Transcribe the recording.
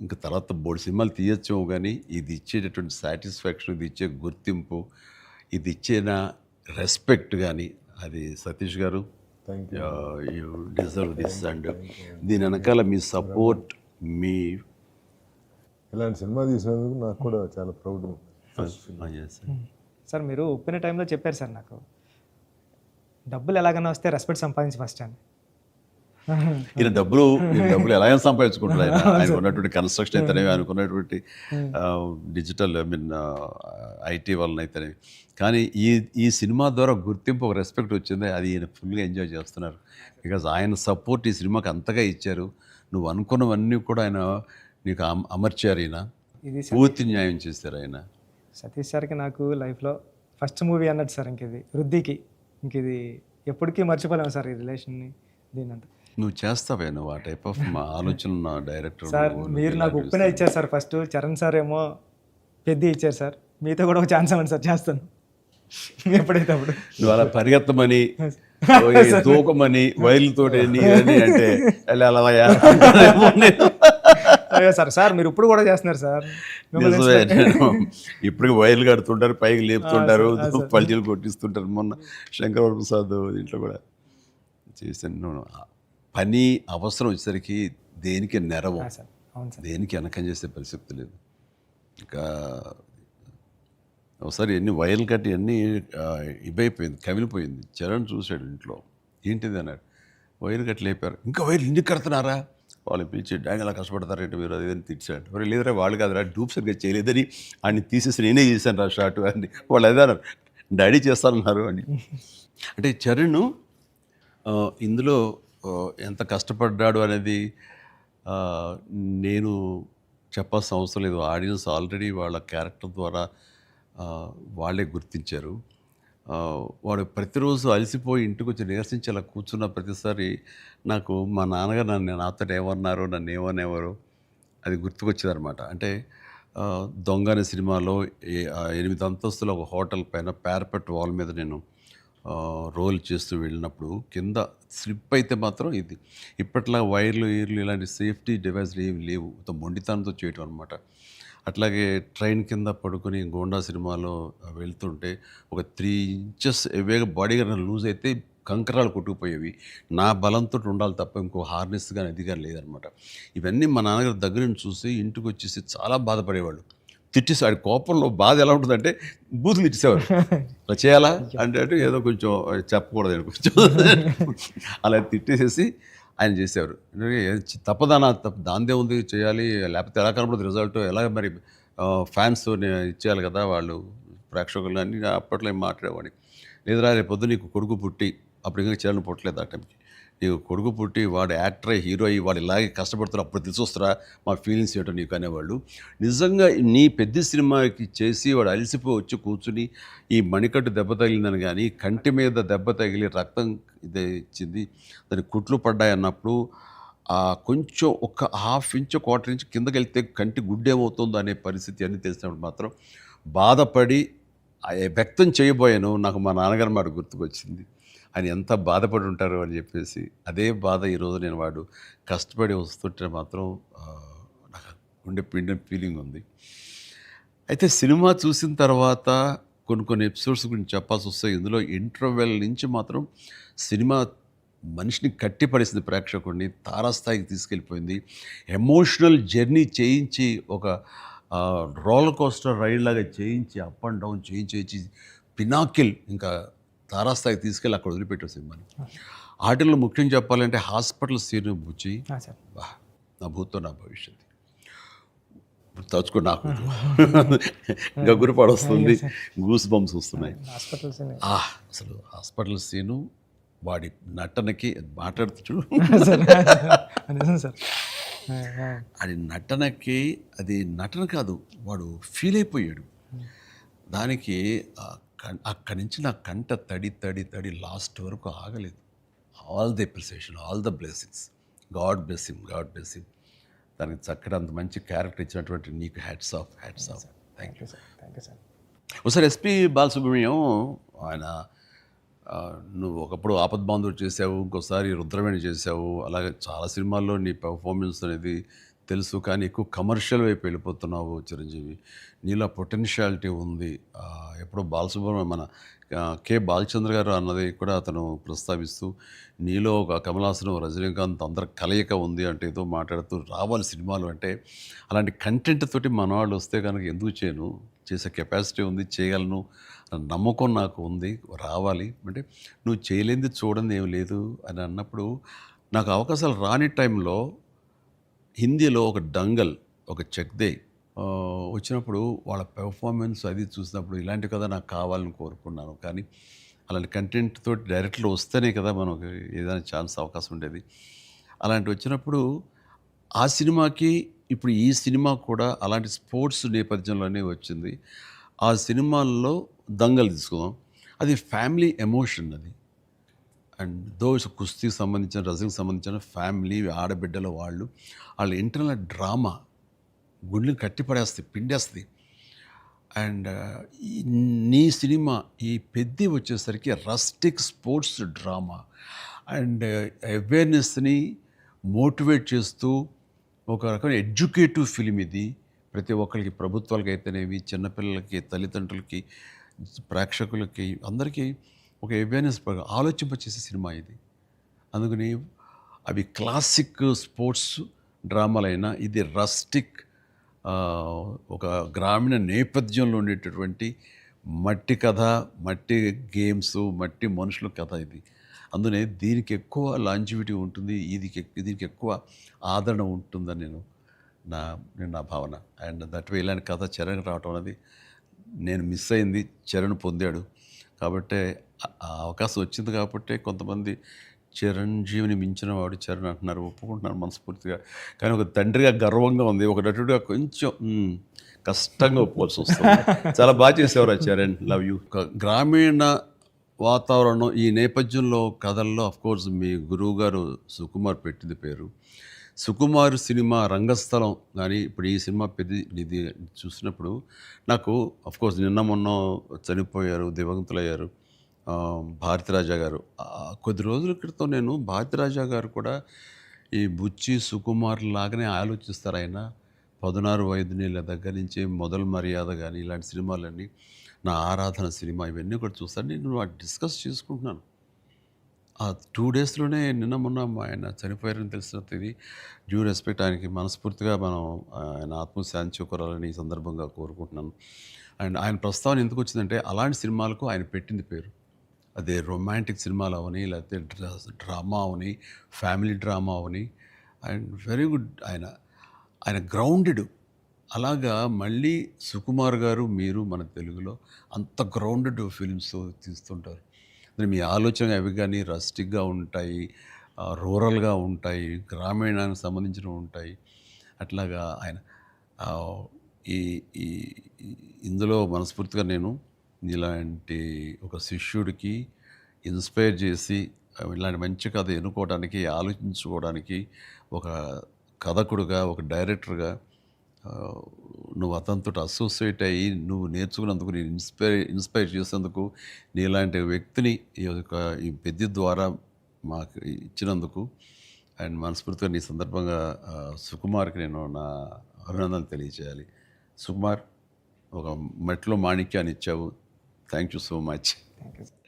ఇంకా తర్వాత బోల్డ్ సినిమాలు తీయచ్చేమో కానీ ఇది ఇచ్చేటటువంటి సాటిస్ఫాక్షన్, ఇది ఇచ్చే గుర్తింపు, ఇది ఇచ్చిన రెస్పెక్ట్ కానీ అది సతీష్ గారు thank you deserve this. And దీని వెనకాల మీ సపోర్ట్, మీ ఇలాంటి సినిమా తీసినందుకు నాకు కూడా చాలా ప్రౌడ్. సార్ మీరు ఒప్పిన టైంలో చెప్పారు సార్ నాకు, డబ్బులు ఎలాగైనా వస్తే రెస్పెక్ట్ సంపాదించి ఫస్ట్ అని. ఈయన డబ్బులు ఎలాగైనా సంపాదించుకుంటారు. ఆయన ఉన్నటువంటి కన్స్ట్రక్షన్ అయితేనేవి, అనుకున్నటువంటి డిజిటల్ ఐటీ వలన అయితేనేవి. కానీ ఈ సినిమా ద్వారా గుర్తింపు, ఒక రెస్పెక్ట్ వచ్చింది. అది ఈయన ఫుల్గా ఎంజాయ్ చేస్తున్నారు. బికాజ్ ఆయన సపోర్ట్ ఈ సినిమాకి అంతగా ఇచ్చారు. నువ్వు అనుకున్నవన్నీ కూడా ఆయన నీకు అమర్చారు. ఈయన ఇది పూర్తి న్యాయం చేశారు ఆయన. సతీష్ సార్కి నాకు లైఫ్లో ఫస్ట్ మూవీ అన్నట్టు సార్. ఇది వృద్ధికి ఇది ఎప్పటికీ మర్చిపోలేము సార్, ఈ రిలేషన్ని దీనంతా. నువ్వు చేస్తావే, నువ్వు ఆ టైప్ ఆఫ్ ఆలోచన ఉన్న డైరెక్టర్ సార్ మీరు నాకు ఉప్పిన ఇచ్చారు సార్ ఫస్ట్, చరణ్ సార్ ఏమో పెద్ద ఇచ్చారు సార్. మీతో కూడా ఒక ఛాన్స్ అవ్వండి సార్, చేస్తాను ఎప్పుడైతే అప్పుడు. నువ్వు అలా పరిగెత్తమని, దూకమని, వైర్లతో అంటే అయ్యో సార్, సార్ మీరు ఇప్పుడు కూడా చేస్తున్నారు సార్. ఇప్పటికి వైర్లు కడుతుంటారు, పైకి లేపుతుంటారు, పల్టీలు కొట్టిస్తుంటారు. మొన్న శంకర ప్రసాద్ దీంట్లో కూడా చేశాను. పని అవసరం వచ్చేసరికి దేనికి నెరవం, దేనికి వెనకం చేసే పరిస్థితి లేదు. ఇంకా ఒకసారి ఎన్ని వైర్లు కట్టి అన్నీ ఇవైపోయింది, కమిలిపోయింది. చరణ్ చూశాడు ఇంట్లో, ఏంటిది అన్నాడు. వైర్లు కట్టి లేపారు. ఇంకా వైర్లు ఇంటికి కడుతున్నారా, వాళ్ళు పిలిచి డాంగ్ అలా కష్టపడతారంటే మీరు అది అని తిట్టాడు. మరి లేదరా వాళ్ళు కాదురా, డూప్ సరిగ్గా చేయలేదని ఆయన తీసేసి నేనే చేశాను రా షార్ట్ అని. వాళ్ళు అదే అన్నారు, డాడీ చేస్తానన్నారు అని. అంటే చరణ్ ఇందులో ఎంత కష్టపడ్డాడు అనేది నేను చెప్పాల్సిన అవసరం లేదు. ఆడియన్స్ ఆల్రెడీ వాళ్ళ క్యారెక్టర్ ద్వారా వాళ్ళే గుర్తించారు. వాడు ప్రతిరోజు అలసిపోయి ఇంటికి వచ్చి నీరసించి అలా కూర్చున్న ప్రతిసారి నాకు మా నాన్నగారు నాతో ఏమన్నారు, నన్ను ఏమనేవారు అది గుర్తుకొచ్చేదనమాట. అంటే దొంగ అనే సినిమాలో 8 అంతస్తుల ఒక హోటల్ పైన పారపెట్ వాల్ మీద నేను రోల్ చేస్తూ వెళ్ళినప్పుడు కింద స్లిప్ అయితే మాత్రం ఇది ఇప్పట్లా వైర్లు ఇలాంటి సేఫ్టీ డివైస్లు ఏమి లేవు, మొండితనంతో చేయటం అనమాట. అట్లాగే ట్రైన్ కింద పడుకొని గోండా సినిమాలో వెళ్తుంటే ఒక 3 ఇంచెస్ ఎవేగా బాడీగా లూజ్ అయితే కంకరాలు కొట్టుకుపోయేవి. నా బలంతో ఉండాలి తప్ప ఇంకో హార్నెస్ కానీ అది కానీ లేదనమాట. ఇవన్నీ మా నాన్నగారి దగ్గర నుంచి చూసి ఇంటికి వచ్చేసి చాలా బాధపడేవాళ్ళు. తిట్టేసి ఆడి కోపంలో బాధ ఎలా ఉంటుందంటే బూతులు ఇచ్చేసేవారు. అలా చేయాలా అంటే ఏదో కొంచెం చెప్పకూడదు కొంచెం అలా తిట్టేసేసి ఆయన చేసేవారు. తప్పదానా దాందే ఉంది చేయాలి, లేకపోతే ఎలా కనపడదు రిజల్ట్, ఎలాగ మరి ఫ్యాన్స్ ఇచ్చేయాలి కదా వాళ్ళు ప్రేక్షకులు అని అప్పట్లో ఏం మాట్లాడేవాడిని. లేదురా రేపు పొద్దు నీకు కొడుకు పుట్టి, అప్పుడు ఇంకా చేయాలని పుట్టలేదు ఆ టైంకి, నీకు కొడుకు పుట్టి వాడు యాక్టర్ అయ్యి హీరో అయ్యి వాడు ఇలాగే కష్టపడుతారు, అప్పుడు తెలిసి వస్తారా మా ఫీలింగ్స్ ఏంటో నీకు అనేవాళ్ళు. నిజంగా నీ పెద్ద సినిమాకి చేసి వాడు అలసిపోయి వచ్చి కూర్చుని ఈ మణికట్టు దెబ్బ తగిలిందని కానీ, కంటి మీద దెబ్బ తగిలి రక్తం ఇదే ఇచ్చింది, దాని కుట్లు పడ్డాయి అన్నప్పుడు కొంచెం ఒక 1/2 ఇంచ్ 1/4 ఇంచ్ కిందకి వెళ్తే కంటి గుడ్డేమవుతుందో అనే పరిస్థితి అన్నీ తెలిసినప్పుడు మాత్రం బాధపడి వ్యక్తం చేయబోయాను. నాకు మా నాన్నగారు మాట గుర్తుకొచ్చింది, ఆయన ఎంత బాధపడి ఉంటారు అని చెప్పేసి. అదే బాధ ఈరోజు నేను వాడు కష్టపడి వస్తుంటే మాత్రం నాకు ఉండే పిండి ఫీలింగ్ ఉంది. అయితే సినిమా చూసిన తర్వాత కొన్ని ఎపిసోడ్స్ గురించి చెప్పాల్సి వస్తాయి. ఇందులో ఇంటర్వెల్ నుంచి మాత్రం సినిమా మనిషిని కట్టిపడేసింది, ప్రేక్షకుడిని తారాస్థాయికి తీసుకెళ్ళిపోయింది. ఎమోషనల్ జర్నీ చేయించి ఒక రోలర్ కోస్టర్ రైడ్ లాగా చేయించి అప్ అండ్ డౌన్ చేయించి పినాకిల్ ఇంకా తారాస్థాయికి తీసుకెళ్ళి అక్కడ వదిలిపెట్టారు సినిమాని. ఆటల్లో ముఖ్యం చెప్పాలంటే హాస్పిటల్ సీన్ బుచ్చి నా భూతో నా భవిష్యత్తు తలుచుకో నాకు గగురుపాడు వస్తుంది, గూస్ బంప్స్ వస్తున్నాయి. అసలు హాస్పిటల్ సీను వాడి నటనకి మాట్లాడుతూ అది నటనకి, అది నటన కాదు, వాడు ఫీల్ అయిపోయాడు దానికి. అక్కడి నుంచి నా కంట తడి లాస్ట్ వరకు ఆగలేదు. All the appreciation, all the blessings, God bless him. దానికి చక్కటి అంత మంచి క్యారెక్టర్ ఇచ్చినటువంటి నీకు hats off. Thank you sir. ఒకసారి ఎస్పి బాలసుబ్రహ్మణ్యం ఆయన నువ్వు ఒకప్పుడు ఆపద్బాంధవుడు చేసావు, ఇంకోసారి రుద్రవేణి చేసావు, అలాగే చాలా సినిమాల్లో నీ పెర్ఫార్మెన్స్ అనేది తెలుసు, కానీ ఎక్కువ కమర్షియల్ వైపు వెళ్ళిపోతున్నావు చిరంజీవి. నీలో పొటెన్షియాలిటీ ఉంది. ఎప్పుడో బాలసుబ్రహ్మణ్యం మన కె. బాలచంద్ర గారు అన్నది కూడా అతను ప్రస్తావిస్తూ, నీలో ఒక కమలాసనం, రజనీకాంత్ అందరి కలయిక ఉంది అంటే ఏదో మాట్లాడుతూ రావాలి సినిమాలు అంటే. అలాంటి కంటెంట్ తోటి మనవాళ్ళు వస్తే కనుక ఎందుకు చేయను, చేసే కెపాసిటీ ఉంది, చేయగలను అన్న నమ్మకం నాకు ఉంది, రావాలి అంటే. నువ్వు చేయలేనిది చూడండి ఏం లేదు అని అన్నప్పుడు, నాకు అవకాశాలు రాని టైంలో హిందీలో ఒక డంగల్, ఒక చెక్ దే వచ్చినప్పుడు వాళ్ళ పెర్ఫార్మెన్స్ అది చూసినప్పుడు ఇలాంటి కదా నాకు కావాలని కోరుకున్నాను. కానీ అలాంటి కంటెంట్ తోటి డైరెక్ట్లో వస్తేనే కదా మనకు ఏదైనా ఛాన్స్ అవకాశం ఉండేది. అలాంటి వచ్చినప్పుడు ఆ సినిమాకి ఇప్పుడు ఈ సినిమా కూడా అలాంటి స్పోర్ట్స్ నేపథ్యంలోనే వచ్చింది. ఆ సినిమాల్లో దంగల్ తీసుకుందాం, అది ఫ్యామిలీ ఎమోషన్ అది. అండ్ దోస్ కుస్తీకి సంబంధించిన, రెజ్లింగ్కి సంబంధించిన ఫ్యామిలీ, ఆడబిడ్డల వాళ్ళ ఇంటర్నల్ డ్రామా గుండెని కట్టిపడేస్తుంది, పిండేస్తుంది. అండ్ నీ సినిమా ఈ పెద్ది వచ్చేసరికి రస్టిక్ స్పోర్ట్స్ డ్రామా అండ్ అవేర్నెస్ని మోటివేట్ చేస్తూ ఒక రకమైన ఎడ్యుకేటివ్ ఫిలిం ఇది. ప్రతి ఒక్కరికి, ప్రభుత్వాలకి అయితేనేవి, చిన్నపిల్లలకి, తల్లిదండ్రులకి, ప్రేక్షకులకి, అందరికీ ఒక అవేర్నెస్ ఆలోచింపచేసే సినిమా ఇది. అందుకని అవి క్లాసిక్ స్పోర్ట్స్ డ్రామాలైనా ఇది రస్టిక్ ఒక గ్రామీణ నేపథ్యంలో ఉండేటటువంటి మట్టి కథ, మట్టి గేమ్స్, మట్టి మనుషుల కథ ఇది. అందునే దీనికి ఎక్కువ లాంజివిటీ ఉంటుంది, దీనికి ఎక్కువ ఆదరణ ఉంటుందని నేను నా భావన. అండ్ దట్ వే ఇలాంటి కథ చరణ్ రావటం అనేది నేను మిస్ అయింది, చరణ్ పొందాడు. కాబట్టి ఆ అవకాశం వచ్చింది కాబట్టి కొంతమంది చిరంజీవిని మించిన వాడు చరణ్ అంటున్నారు, ఒప్పుకుంటున్నాను మనస్ఫూర్తిగా. కానీ ఒక తండ్రిగా గర్వంగా ఉంది, ఒక నటుడిగా కొంచెం కష్టంగా ఒప్పుకోవాల్సి వస్తుంది. చాలా బాగా చేసేవారు ఆ చరణ్, లవ్ యూ. గ్రామీణ వాతావరణం ఈ నేపథ్యంలో కథల్లో అఫ్కోర్స్ మీ గురువు గారు సుకుమార్ పెట్టింది పేరు. సుకుమార్ సినిమా రంగస్థలం కానీ ఇప్పుడు ఈ సినిమా ఇది చూసినప్పుడు నాకు అఫ్కోర్స్ నిన్న మొన్న చనిపోయారు, దివంగతులయ్యారు భారతిరాజా గారు. కొద్ది రోజుల క్రితం నేను భారతిరాజా గారు కూడా ఈ బుచ్చి సుకుమార్ లాగానే ఆలోచిస్తారు ఆయన. 16 వయదునీళ్ళ దగ్గర నుంచి మొదలు మర్యాద కానీ ఇలాంటి సినిమాలన్నీ, నా ఆరాధన సినిమా, ఇవన్నీ కూడా చూస్తాను. నేను వాటి డిస్కస్ చేసుకుంటున్నాను. ఆ 2 డేస్లోనే నిన్న మొన్న ఆయన చనిపోయారని తెలిసినంత ఇది డ్యూ రెస్పెక్ట్ ఆయనకి మనస్ఫూర్తిగా మనం ఆయన ఆత్మశాంతి చేకూరాలని ఈ సందర్భంగా కోరుకుంటున్నాను. అండ్ ఆయన ప్రస్తావన ఎందుకు వచ్చిందంటే అలాంటి సినిమాలకు ఆయన పెట్టింది పేరు. అదే రొమాంటిక్ సినిమాలు అవని, లేకపోతే drama Avani, family drama Avani. And very good. ఆయన గ్రౌండెడ్. అలాగా మళ్ళీ సుకుమార్ గారు, మీరు మన తెలుగులో అంత గ్రౌండెడ్ ఫిల్మ్స్ తీస్తుంటారు. మీ ఆలోచన అవి కానీ రస్టిక్గా ఉంటాయి, రూరల్గా ఉంటాయి, గ్రామీణానికి సంబంధించినవి ఉంటాయి. అట్లాగా ఆయన ఈ ఈ ఇందులో మనస్ఫూర్తిగా నేను ఇలాంటి ఒక శిష్యుడికి ఇన్స్పైర్ చేసి ఇలాంటి మంచి కథ ఎన్నుకోవడానికి, ఆలోచించుకోవడానికి ఒక కథకుడుగా, ఒక డైరెక్టర్గా నువ్వు అతనితో అసోసియేట్ అయ్యి నువ్వు నేర్చుకున్నందుకు, నేను ఇన్స్పైర్ చేసేందుకు, నీలాంటి వ్యక్తిని ఈ పెద్ద ద్వారా మాకు ఇచ్చినందుకు అండ్ మనస్ఫూర్తిగా నీ సందర్భంగా సుకుమార్కి నేను నా అభినందనలు తెలియజేయాలి. సుకుమార్, ఒక మెట్లో మాణిక్యాన్ని ఇచ్చావు. Thank you so much. Thank you sir.